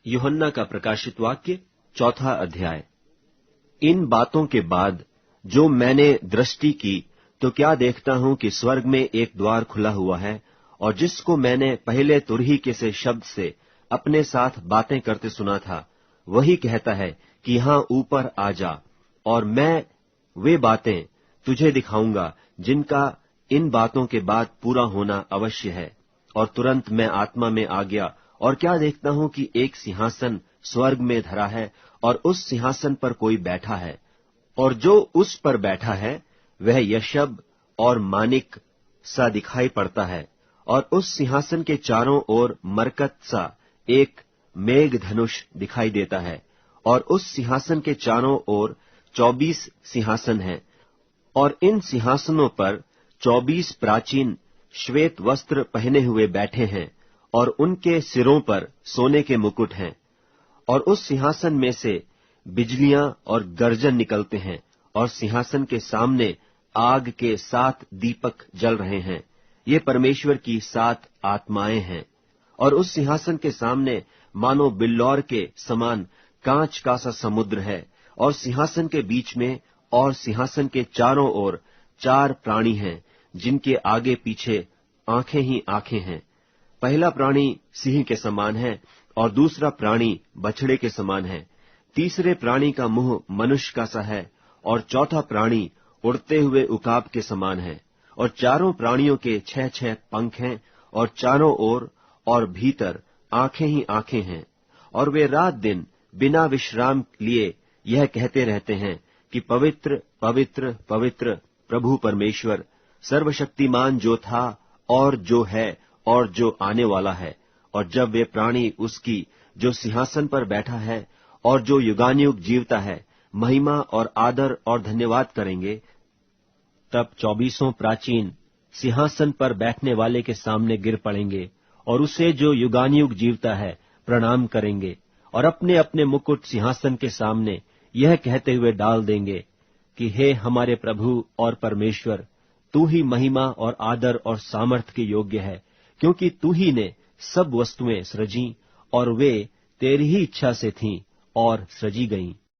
यूहन्ना का प्रकाशित वाक्य 4 अध्याय। इन बातों के बाद जो मैंने दृष्टि की तो क्या देखता हूं कि स्वर्ग में एक द्वार खुला हुआ है, और जिसको मैंने पहले तुरही के से शब्द से अपने साथ बातें करते सुना था, वही कहता है कि यहां ऊपर आ जा, और मैं वे बातें तुझे दिखाऊंगा जिनका इन बातों के बाद पूरा होना अवश्य है। और तुरंत मैं आत्मा में आ गया, और क्या देखता हूं कि एक सिंहासन स्वर्ग में धरा है, और उस सिंहासन पर कोई बैठा है, और जो उस पर बैठा है वह यशब और मानिक सा दिखाई पड़ता है, और उस सिंहासन के चारों ओर मरकत सा एक मेघ धनुष दिखाई देता है, और उस सिंहासन के चारों ओर 24 सिंहासन हैं, और इन सिंहासनों पर 24 प्राचीन श्वेत वस्त्र पहने हुए बैठे हैं, और उनके सिरों पर सोने के मुकुट हैं। और उस सिंहासन में से बिजलियां और गर्जन निकलते हैं, और सिंहासन के सामने आग के 7 दीपक जल रहे हैं। ये परमेश्वर की 7 आत्माएं हैं। और उस सिंहासन के सामने मानो बिल्लौर के समान कांच का सा समुद्र है, और सिंहासन के बीच में और सिंहासन के चारों ओर 4 प्राणी हैं, जिनके आगे पीछे आंखें ही आंखें हैं। पहला प्राणी सिंह के समान है, और दूसरा प्राणी बछड़े के समान है। तीसरे प्राणी का मुंह मनुष्य का सा है, और चौथा प्राणी उड़ते हुए उकाब के समान है। और चारों प्राणियों के 6 पंख हैं, और चारों ओर और भीतर आंखें ही आंखें हैं। और वे रात दिन बिना विश्राम लिए यह कहते रहते हैं कि पवित्र पवित्र पवित्र प्रभु परमेश्वर सर्वशक्तिमान, जो था और जो है और जो आने वाला है। और जब वे प्राणी उसकी जो सिंहासन पर बैठा है और जो युगानुयुग जीवता है महिमा और आदर और धन्यवाद करेंगे, तब 24 प्राचीन सिंहासन पर बैठने वाले के सामने गिर पड़ेंगे, और उसे जो युगानुयुग जीवता है प्रणाम करेंगे, और अपने अपने मुकुट सिंहासन के सामने यह कहते हुए डाल देंगे कि हे हमारे प्रभु और परमेश्वर, तू ही महिमा और आदर और सामर्थ के योग्य है, क्योंकि तू ही ने सब वस्तुएं सृजी, और वे तेरी ही इच्छा से थीं और सृजी गईं।